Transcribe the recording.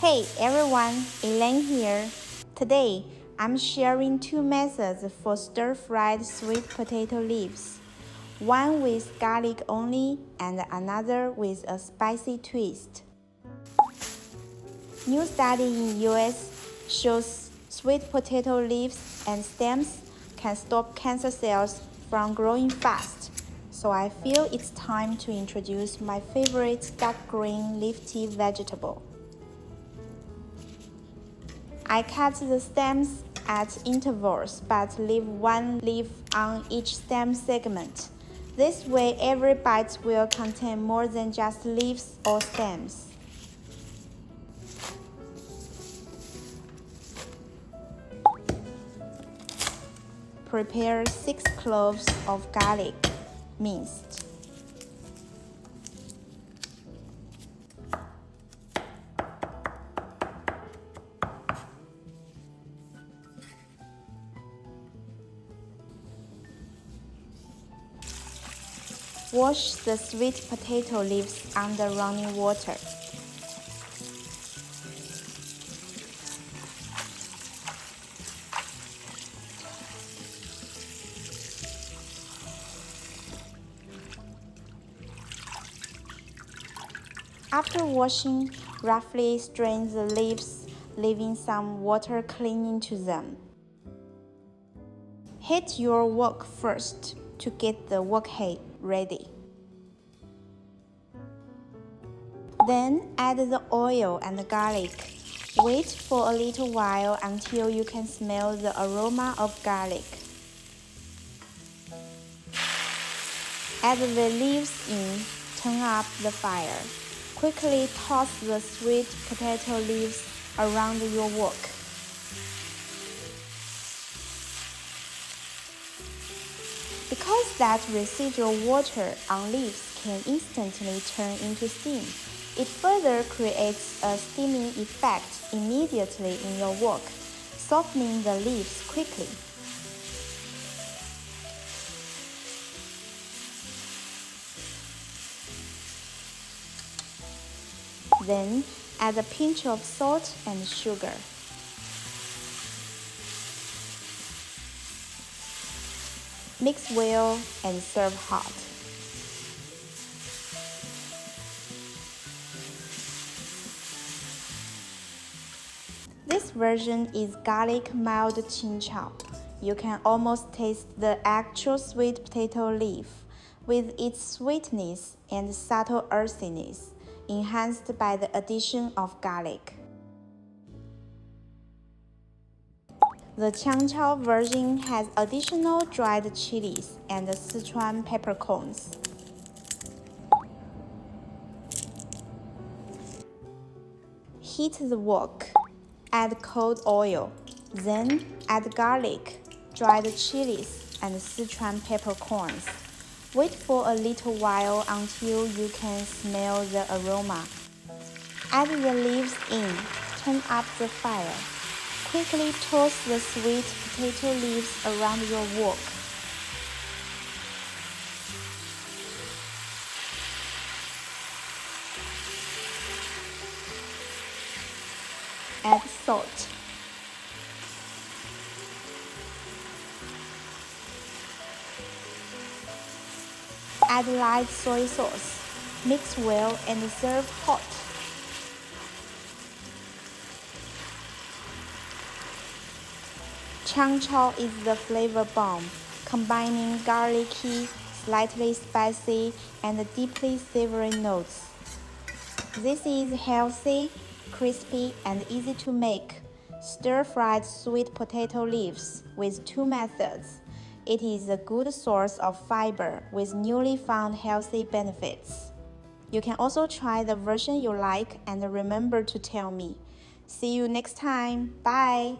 Hey everyone, Elaine here. Today, I'm sharing two methods for stir-fried sweet potato leaves. One with garlic only and another with a spicy twist. New study in US shows sweet potato leaves and stems can stop cancer cells from growing fast. So I feel it's time to introduce my favorite dark green leafy vegetable. I cut the stems at intervals but leave one leaf on each stem segment. This way every bite will contain more than just leaves or stems. Prepare 6 cloves of garlic, minced. Wash the sweet potato leaves under running water. After washing, roughly strain the leaves, leaving some water clinging to them. Heat your wok first to get the wok heat ready. Then add the oil and the garlic. Wait for a little while until you can smell the aroma of garlic. Add the leaves in, turn up the fire. Quickly toss the sweet potato leaves around your wok. Because that residual water on leaves can instantly turn into steam, it further creates a steaming effect immediately in your wok, softening the leaves quickly. Then add a pinch of salt and sugar. Mix well and serve hot. This version is garlic mild Qing Chao. You can almost taste the actual sweet potato leaf, with its sweetness and subtle earthiness, enhanced by the addition of garlic. The Qiang version has additional dried chilies and Sichuan peppercorns. Heat the wok. Add cold oil. Then add garlic, dried chilies, and Sichuan peppercorns. Wait for a little while until you can smell the aroma. Add the leaves in. Turn up the fire. Quickly toss the sweet potato leaves around your wok. Add salt. Add light soy sauce. Mix well and serve hot. Qiang Chao is the flavor bomb, combining garlicky, slightly spicy, and deeply savory notes. This is healthy, crispy, and easy to make. Stir-fried sweet potato leaves with 2 methods. It is a good source of fiber with newly found healthy benefits. You can also try the version you like and remember to tell me. See you next time. Bye!